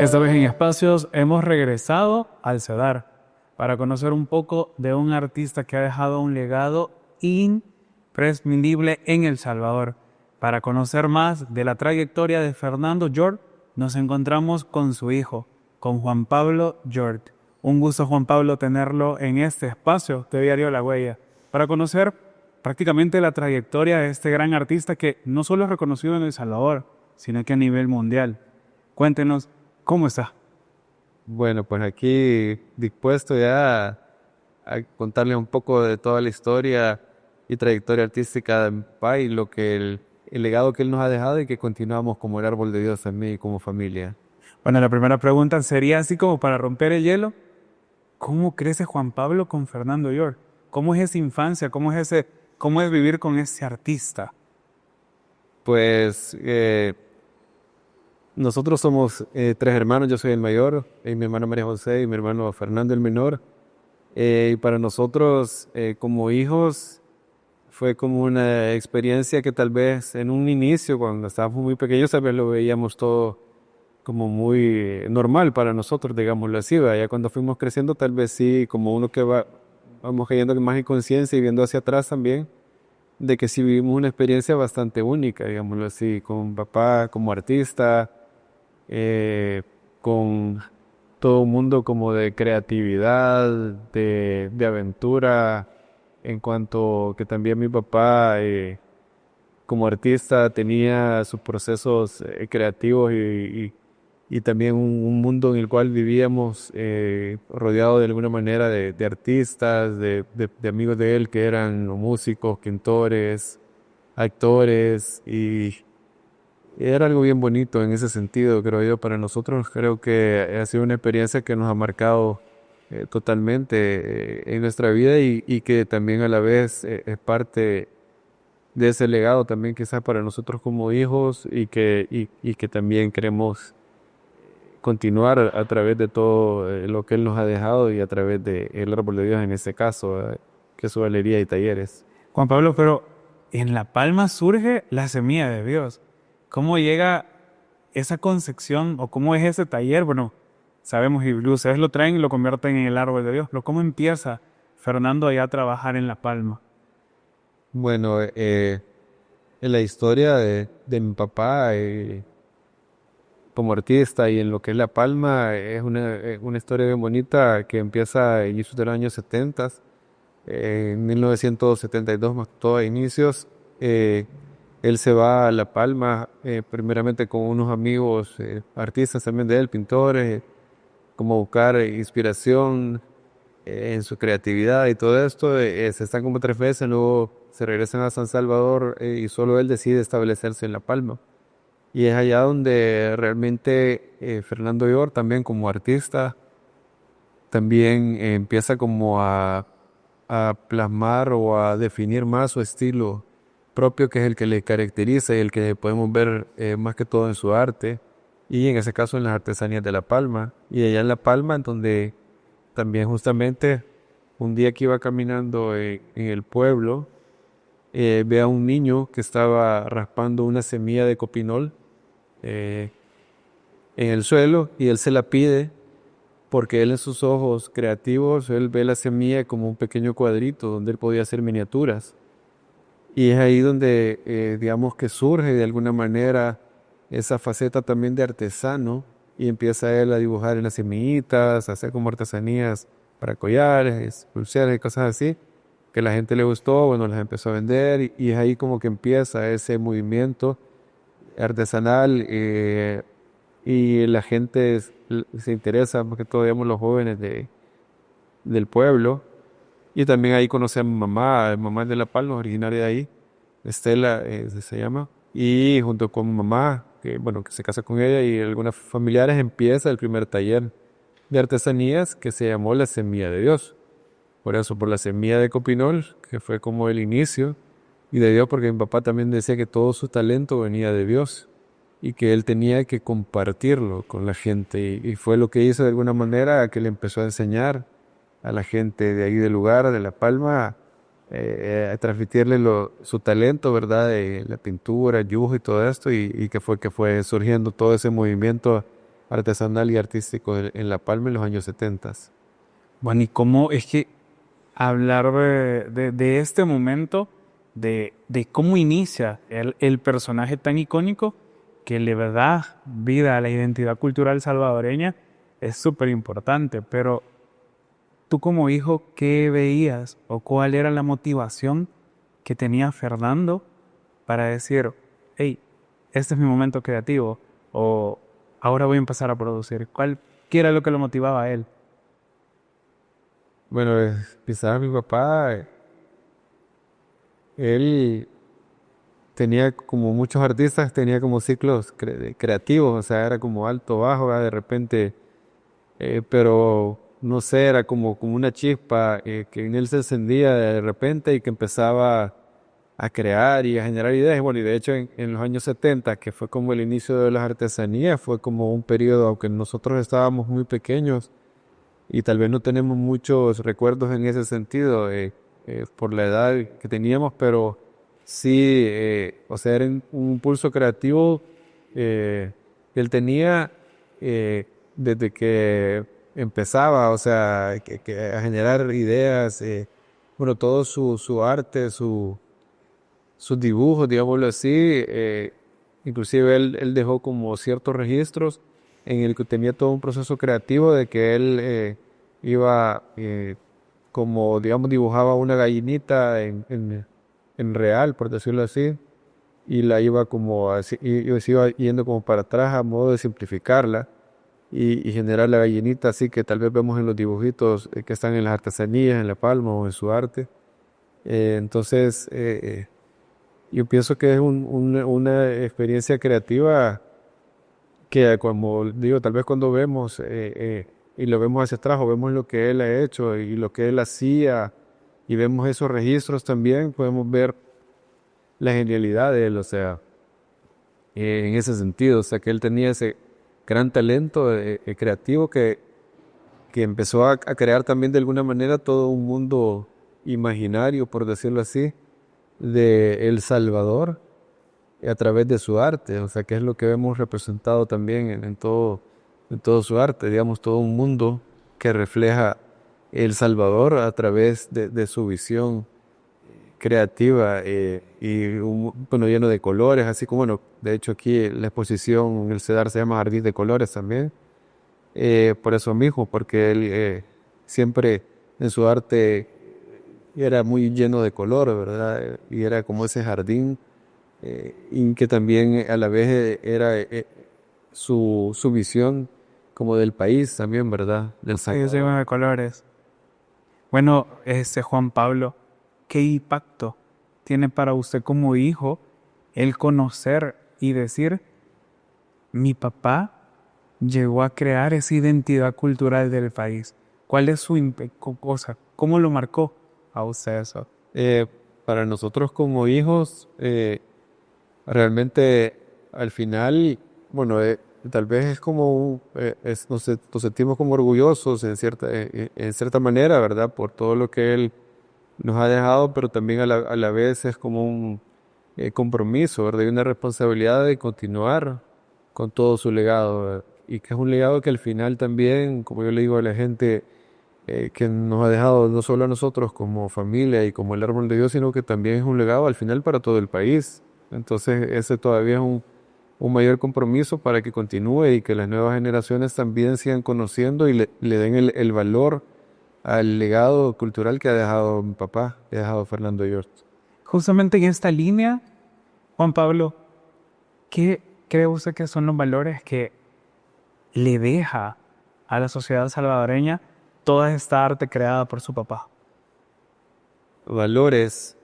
Esta vez en Espacios hemos regresado al CEDAR para conocer un poco de un artista que ha dejado un legado imprescindible en El Salvador. Para conocer más de la trayectoria de Fernando Llort, nos encontramos con su hijo, con Juan Pablo Llort. Un gusto, Juan Pablo, tenerlo en este espacio de Diario La Huella para conocer prácticamente la trayectoria de este gran artista que no solo es reconocido en El Salvador, sino que a nivel mundial. Cuéntenos, ¿cómo está? Bueno, pues aquí dispuesto ya a contarles un poco de toda la historia y trayectoria artística de mi papá y el legado que él nos ha dejado y que continuamos como el árbol de Dios también y como familia. Bueno, la primera pregunta sería así como para romper el hielo. ¿Cómo crece Juan Pablo con Fernando Llort? ¿Cómo es esa infancia? ¿Cómo es vivir con ese artista? Pues nosotros somos tres hermanos, yo soy el mayor, y mi hermana María José y mi hermano Fernando el menor. Y para nosotros como hijos fue como una experiencia que tal vez en un inicio, cuando estábamos muy pequeños, tal vez lo veíamos todo como muy normal para nosotros, digámoslo así, ¿verdad? Ya cuando fuimos creciendo, tal vez sí, como uno que vamos cayendo más en conciencia y viendo hacia atrás también, de que sí vivimos una experiencia bastante única, digámoslo así, con papá como artista, con todo un mundo como de creatividad, de aventura, en cuanto que también mi papá como artista tenía sus procesos creativos y también un mundo en el cual vivíamos rodeado de alguna manera de artistas, de amigos de él que eran músicos, pintores, actores y era algo bien bonito en ese sentido, creo yo, para nosotros. Creo que ha sido una experiencia que nos ha marcado totalmente en nuestra vida y que también a la vez es parte de ese legado también quizás para nosotros como hijos y que también queremos continuar a través de todo lo que Él nos ha dejado y a través de el árbol de Dios en este caso, que es su galería y talleres. Juan Pablo, pero en La Palma surge la semilla de Dios. ¿Cómo llega esa concepción o cómo es ese taller? Bueno, sabemos y ustedes lo traen y lo convierten en el árbol de Dios, pero ¿cómo empieza Fernando allá a trabajar en La Palma? Bueno, en la historia de mi papá como artista y en lo que es La Palma es una historia bien bonita que empieza a inicios de los años 70, en 1972 más todo a inicios. Él se va a La Palma primeramente con unos amigos artistas también de él, pintores, como buscar inspiración en su creatividad y todo esto. Se están como 3 veces, luego se regresan a San Salvador y solo él decide establecerse en La Palma. Y es allá donde realmente Fernando Llor también como artista también empieza como a plasmar o a definir más su estilo propio, que es el que le caracteriza y el que podemos ver más que todo en su arte y en ese caso en las artesanías de La Palma. Y allá en La Palma, en donde también justamente un día que iba caminando en el pueblo, ve a un niño que estaba raspando una semilla de copinol eh, en el suelo y él se la pide porque él en sus ojos creativos, él ve la semilla como un pequeño cuadrito donde él podía hacer miniaturas. Y es ahí donde digamos que surge de alguna manera esa faceta también de artesano y empieza él a dibujar en las semillitas, a hacer como artesanías para collares, pulseras y cosas así, que la gente le gustó, bueno, las empezó a vender y es ahí como que empieza ese movimiento artesanal y la gente se interesa, porque todos digamos los jóvenes del pueblo. Y también ahí conocí a mi mamá es de La Palma, originaria de ahí, Estela se llama. Y junto con mi mamá, que bueno, que se casa con ella y algunas familiares, empieza el primer taller de artesanías que se llamó La Semilla de Dios. Por eso, por la semilla de Copinol, que fue como el inicio, y de Dios porque mi papá también decía que todo su talento venía de Dios y que él tenía que compartirlo con la gente y fue lo que hizo de alguna manera que le empezó a enseñar a la gente de ahí del lugar, de La Palma, a transmitirle su talento, ¿verdad? De la pintura, el dibujo y todo esto y que fue surgiendo todo ese movimiento artesanal y artístico en La Palma en los años 70. Bueno, y cómo es que hablar de este momento, de cómo inicia el personaje tan icónico que le da vida a la identidad cultural salvadoreña, es súper importante. Pero tú como hijo, ¿qué veías o cuál era la motivación que tenía Fernando para decir, hey, este es mi momento creativo o ahora voy a empezar a producir? ¿Qué era lo que lo motivaba a él? Bueno, quizás mi papá, él tenía como muchos artistas, tenía como ciclos creativos, o sea, era como alto, bajo, ¿verdad? De repente, pero no sé, era como una chispa que en él se encendía de repente y que empezaba a crear y a generar ideas. Y bueno, y de hecho en los años 70, que fue como el inicio de las artesanías, fue como un periodo, aunque nosotros estábamos muy pequeños y tal vez no tenemos muchos recuerdos en ese sentido por la edad que teníamos, pero sí, o sea, era un impulso creativo que él tenía desde que empezaba, o sea, a generar ideas, bueno, todo su arte, sus dibujos, digámoslo así, inclusive él dejó como ciertos registros en el que tenía todo un proceso creativo de que él iba como, digamos, dibujaba una gallinita en real, por decirlo así, y la iba como así, y se iba yendo como para atrás a modo de simplificarla y generar la gallinita así que tal vez vemos en los dibujitos que están en las artesanías, en La Palma o en su arte. Entonces, yo pienso que es una experiencia creativa que, como digo, tal vez cuando vemos y lo vemos hacia atrás o vemos lo que él ha hecho y lo que él hacía y vemos esos registros también, podemos ver la genialidad de él, o sea, en ese sentido, o sea, que él tenía ese gran talento creativo que empezó a crear también de alguna manera todo un mundo imaginario, por decirlo así, de El Salvador a través de su arte, o sea, que es lo que vemos representado también en todo su arte, digamos, todo un mundo que refleja El Salvador a través de su visión creativa bueno, lleno de colores, así como, bueno, de hecho aquí la exposición en el CEDAR se llama Jardín de Colores también, por eso mismo, porque él siempre en su arte era muy lleno de color, ¿verdad? Y era como ese jardín y que también a la vez era su visión como del país también, ¿verdad? Del Yo soy uno de colores. Bueno, Juan Pablo, ¿qué impacto tiene para usted como hijo el conocer y decir, mi papá llegó a crear esa identidad cultural del país? ¿Cuál es cosa? ¿Cómo lo marcó a usted eso? Eh, para nosotros como hijos, realmente al final, bueno, tal vez es como, nos sentimos como orgullosos en cierta manera, ¿verdad? Por todo lo que él nos ha dejado, pero también a la vez es como un compromiso, ¿verdad? Y una responsabilidad de continuar con todo su legado, ¿verdad? Y que es un legado que al final también, como yo le digo a la gente, que nos ha dejado no solo a nosotros como familia y como el árbol de Dios, sino que también es un legado al final para todo el país. Entonces ese todavía es un mayor compromiso para que continúe y que las nuevas generaciones también sigan conociendo y le den el valor al legado cultural que ha dejado mi papá, que ha dejado Fernando Yort. Justamente en esta línea, Juan Pablo, ¿qué cree usted que son los valores que le deja a la sociedad salvadoreña toda esta arte creada por su papá? Valores,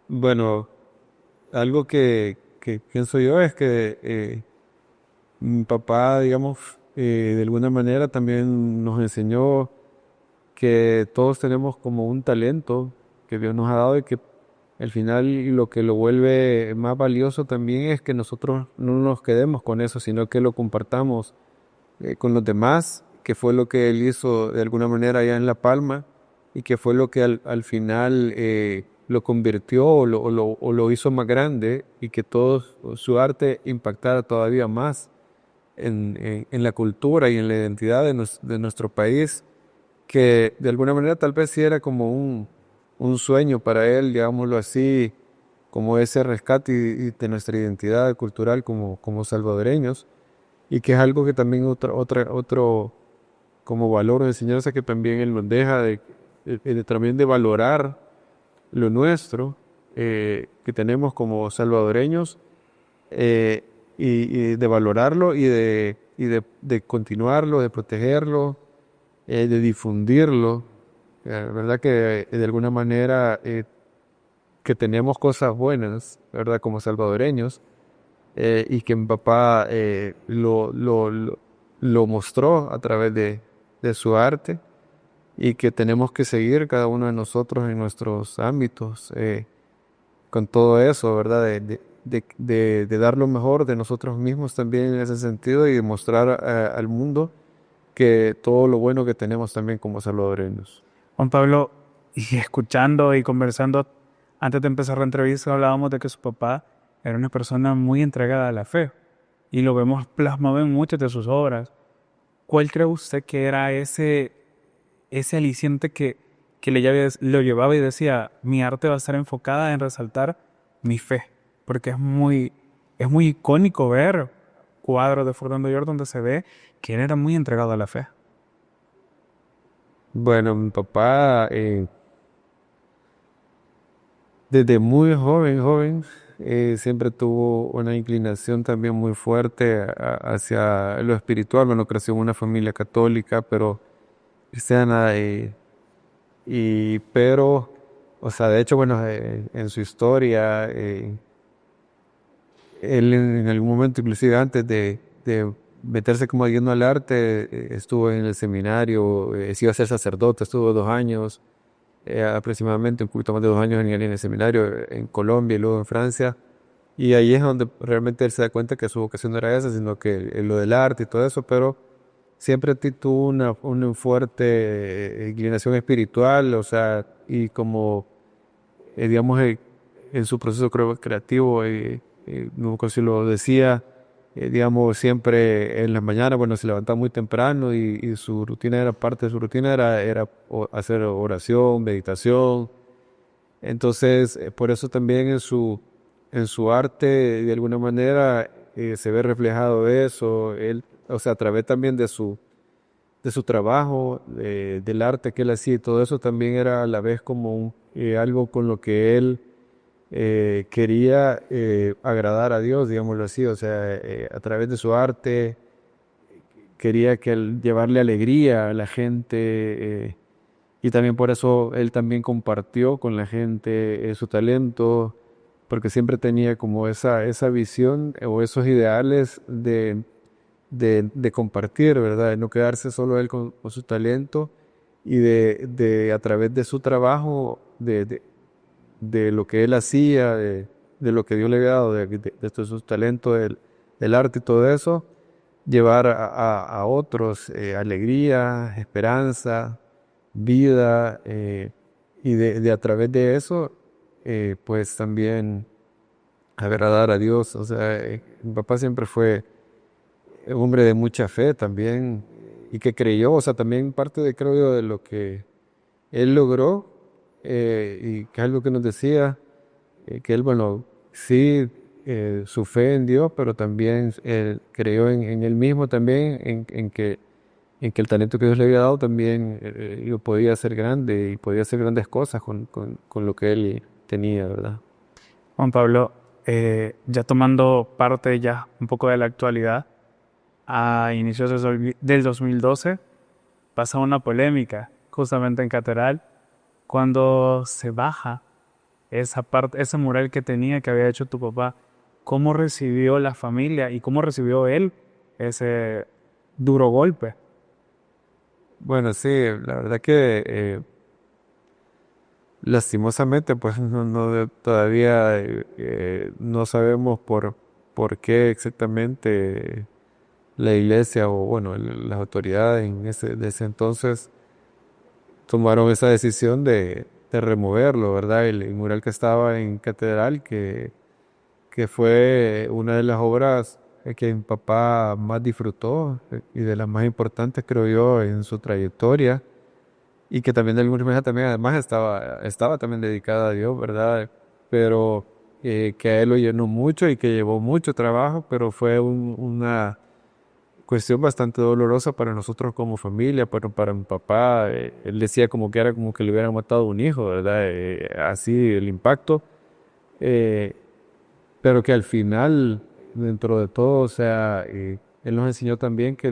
bueno, algo que pienso yo es que mi papá, digamos, de alguna manera también nos enseñó que todos tenemos como un talento que Dios nos ha dado y que al final lo que lo vuelve más valioso también es que nosotros no nos quedemos con eso, sino que lo compartamos con los demás, que fue lo que él hizo de alguna manera allá en La Palma y que fue lo que al final lo convirtió o lo hizo más grande y que todo su arte impactara todavía más en la cultura y en la identidad de nuestro país, que de alguna manera tal vez sí era como un sueño para él, digámoslo así, como ese rescate y de nuestra identidad cultural como salvadoreños, y que es algo que también otro como valor de enseñanza que también él nos deja también de valorar lo nuestro que tenemos como salvadoreños, eh, y de valorarlo de continuarlo, de protegerlo, de difundirlo. ¿Verdad? Que de alguna manera que tenemos cosas buenas, ¿verdad? Como salvadoreños, y que mi papá lo mostró a través de su arte, y que tenemos que seguir cada uno de nosotros en nuestros ámbitos con todo eso, ¿verdad? De dar lo mejor de nosotros mismos también en ese sentido y demostrar al mundo que todo lo bueno que tenemos también como salvadoreños. Juan Pablo, y escuchando y conversando antes de empezar la entrevista, hablábamos de que su papá era una persona muy entregada a la fe y lo vemos plasmado en muchas de sus obras. ¿Cuál cree usted que era ese aliciente que lo llevaba y decía, mi arte va a estar enfocada en resaltar mi fe? Porque es muy icónico ver cuadros de Fernando York donde se ve que él era muy entregado a la fe. Bueno, mi papá desde muy joven, siempre tuvo una inclinación también muy fuerte hacia lo espiritual. Bueno, creció en una familia católica, pero cristiana, pero, o sea, de hecho, bueno, en su historia, él en algún momento, inclusive antes de meterse como yendo al arte, estuvo en el seminario, se iba a ser sacerdote, estuvo 2 años, aproximadamente un poquito más de 2 años en el seminario en Colombia y luego en Francia. Y ahí es donde realmente él se da cuenta que su vocación no era esa, sino que lo del arte y todo eso, pero siempre tuvo una fuerte inclinación espiritual, o sea, y como, digamos, en su proceso creativo, no me acuerdo si lo decía, digamos, siempre en las mañanas, bueno, se levantaba muy temprano y su rutina era, parte de su rutina era hacer oración, meditación. Entonces, por eso también en su arte, de alguna manera, se ve reflejado eso. Él, o sea, a través también de su trabajo, del arte que él hacía y todo eso, también era a la vez como algo con lo que él quería agradar a Dios, digámoslo así. O sea, a través de su arte quería que él llevarle alegría a la gente, y también por eso él también compartió con la gente su talento, porque siempre tenía como esa visión o esos ideales de compartir, ¿verdad? De no quedarse solo él con su talento, y de a través de su trabajo, de lo que él hacía, de lo que Dios le había dado, de todos sus talentos, del arte y todo eso, llevar a otros alegría, esperanza, vida, y de a través de eso, pues también agradar a Dios. O sea, mi papá siempre fue un hombre de mucha fe también, y que creyó, o sea, también parte de, creo yo, de lo que él logró, y que es algo que nos decía, que él, bueno, sí, su fe en Dios, pero también él creyó en él mismo también, en que el talento que Dios le había dado también podía ser grande y podía hacer grandes cosas con lo que él tenía, ¿verdad? Juan Pablo, ya tomando parte ya un poco de la actualidad, a inicios del 2012 pasa una polémica justamente en Catedral cuando se baja esa parte, ese mural que tenía que había hecho tu papá. ¿Cómo recibió la familia y cómo recibió él ese duro golpe? Bueno, sí, la verdad que lastimosamente, pues todavía no sabemos por qué exactamente la iglesia o, bueno, las autoridades de ese entonces tomaron esa decisión de removerlo, ¿verdad? El mural que estaba en Catedral, que fue una de las obras que mi papá más disfrutó y de las más importantes, creo yo, en su trayectoria y que también de alguna manera también además estaba también dedicada a Dios, ¿verdad? Pero que a él lo llenó mucho y que llevó mucho trabajo, pero fue una cuestión bastante dolorosa para nosotros como familia, pero para mi papá, él decía como que era como que le hubieran matado un hijo, ¿verdad? Así el impacto, eh, pero que al final, dentro de todo, o sea, él nos enseñó también que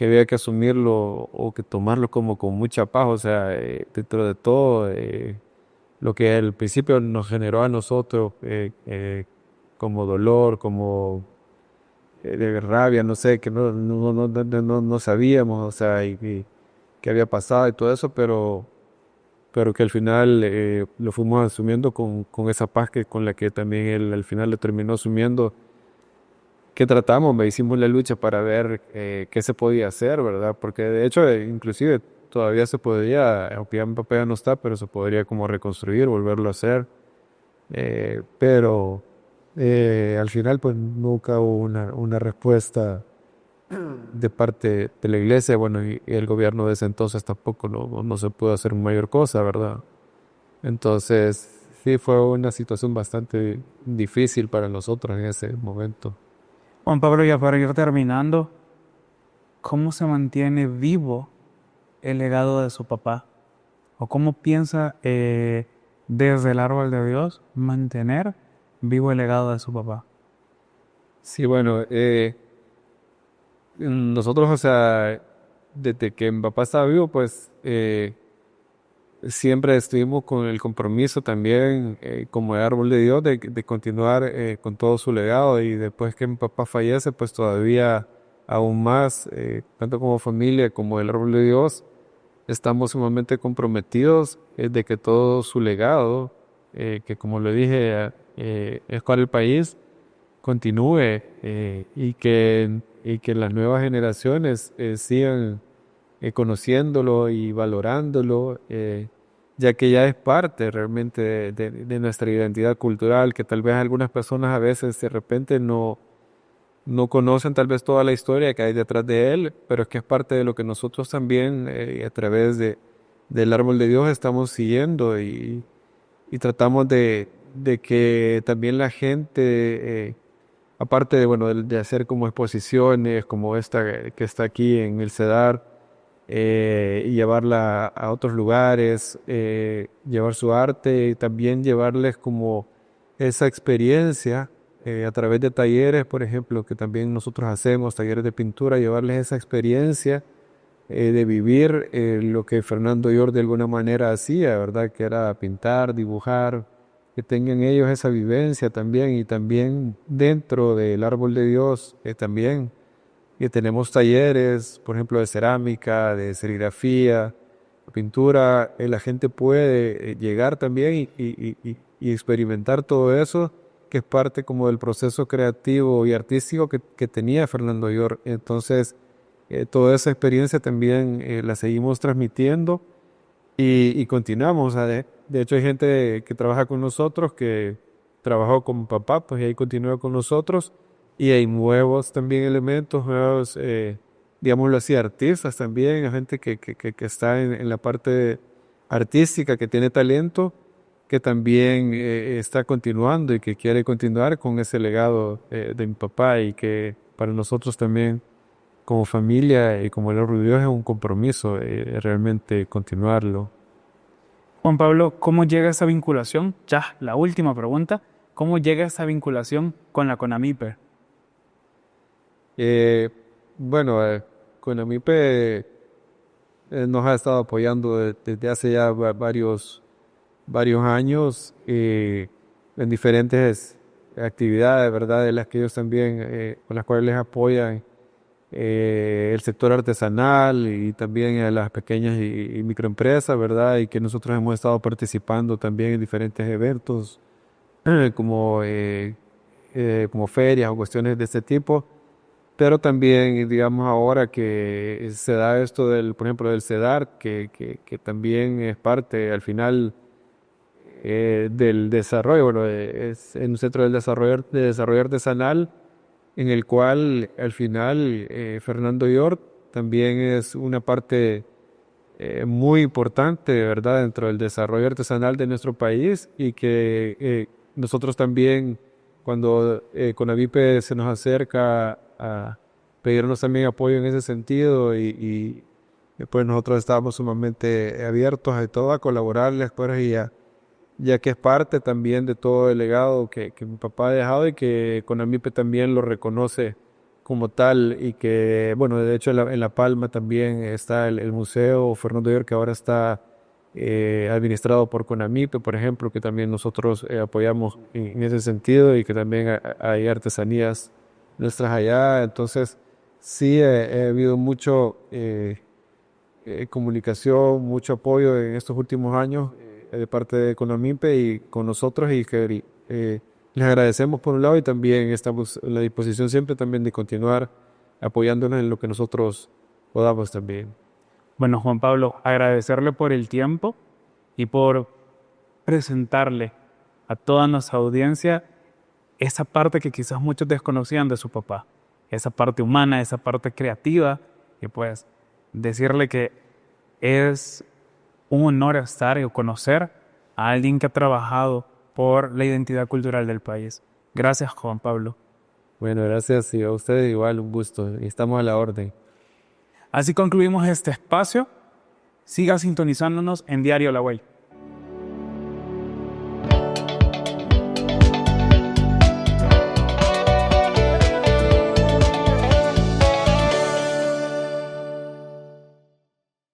había que asumirlo o que tomarlo como con mucha paz, o sea, dentro de todo, lo que al principio nos generó a nosotros como dolor, como de rabia, no sé, que no sabíamos, o sea, y qué había pasado y todo eso, pero que al final lo fuimos asumiendo con esa paz que con la que también él al final lo terminó asumiendo, que tratamos, me hicimos la lucha para ver qué se podía hacer, ¿verdad? Porque de hecho, inclusive todavía se podría, aunque ya mi papá ya no está, pero se podría como reconstruir, volverlo a hacer, pero al final pues nunca hubo una respuesta de parte de la iglesia, bueno, y el gobierno de ese entonces tampoco no se pudo hacer mayor cosa, ¿verdad? Entonces, sí fue una situación bastante difícil para nosotros en ese momento. Juan Pablo, ya para ir terminando, ¿cómo se mantiene vivo el legado de su papá? ¿O cómo piensa desde el árbol de Dios mantener vivo el legado de su papá? Sí, bueno, nosotros, o sea, desde que mi papá estaba vivo, pues siempre estuvimos con el compromiso también, como el árbol de Dios, de continuar con todo su legado. Y después que mi papá fallece, pues todavía aún más, tanto como familia como el árbol de Dios, estamos sumamente comprometidos de que todo su legado, que como le dije, es para el país, continúe y que las nuevas generaciones sigan conociéndolo y valorándolo, ya que ya es parte realmente de nuestra identidad cultural, que tal vez algunas personas a veces de repente no conocen tal vez toda la historia que hay detrás de él, pero es que es parte de lo que nosotros también a través del árbol de Dios estamos siguiendo y tratamos de que también la gente, aparte de, bueno, de hacer como exposiciones como esta que está aquí en el CEDAR, y llevarla a otros lugares, llevar su arte y también llevarles como esa experiencia a través de talleres, por ejemplo, que también nosotros hacemos, talleres de pintura, llevarles esa experiencia de vivir lo que Fernando Yor de alguna manera hacía, ¿verdad? Que era pintar, dibujar, que tengan ellos esa vivencia también y también dentro del árbol de Dios también y tenemos talleres, por ejemplo, de cerámica, de serigrafía, pintura. La gente puede llegar también y experimentar todo eso, que es parte como del proceso creativo y artístico que tenía Fernando York. Entonces, toda esa experiencia también la seguimos transmitiendo y continuamos. O sea, de hecho, hay gente que trabaja con nosotros, que trabajó con papá, pues y ahí continúa con nosotros. Y hay nuevos también elementos, nuevos, digámoslo así, artistas también, hay gente que está en la parte artística, que tiene talento, que también está continuando y que quiere continuar con ese legado de mi papá y que para nosotros también como familia y como el Orgullo de Dios es un compromiso realmente continuarlo. Juan Pablo, ¿cómo llega esa vinculación? Ya, la última pregunta. ¿Cómo llega esa vinculación con la CONAMIPE? Eh, bueno, Conamipe nos ha estado apoyando desde hace ya varios años en diferentes actividades, ¿verdad? De las que ellos también, con las cuales les apoyan el sector artesanal y también a las pequeñas y microempresas, ¿verdad? Y que nosotros hemos estado participando también en diferentes eventos como ferias o cuestiones de este tipo. Pero también, digamos, ahora que se da esto del, por ejemplo, del CEDAR, que también es parte al final del desarrollo, bueno, es en un centro de desarrollo artesanal, en el cual al final Fernando York también es una parte muy importante, ¿verdad?, dentro del desarrollo artesanal de nuestro país y que nosotros también, cuando Conavipe se nos acerca a pedirnos también apoyo en ese sentido y pues nosotros estábamos sumamente abiertos a todo, a colaborarles, pues, ya que es parte también de todo el legado que mi papá ha dejado y que Conamipe también lo reconoce como tal y que, bueno, de hecho en La Palma también está el Museo Fernando York que ahora está administrado por Conamipe, por ejemplo, que también nosotros apoyamos en ese sentido y que también hay artesanías nuestras allá. Entonces, sí, ha habido mucho comunicación, mucho apoyo en estos últimos años de parte de Conamipe y con nosotros y que les agradecemos por un lado y también estamos en la disposición siempre también de continuar apoyándonos en lo que nosotros podamos también. Bueno, Juan Pablo, agradecerle por el tiempo y por presentarle a toda nuestra audiencia esa parte que quizás muchos desconocían de su papá, esa parte humana, esa parte creativa, y pues decirle que es un honor estar y conocer a alguien que ha trabajado por la identidad cultural del país. Gracias, Juan Pablo. Bueno, gracias y a ustedes igual, un gusto y estamos a la orden. Así concluimos este espacio. Siga sintonizándonos en Diario La Huella.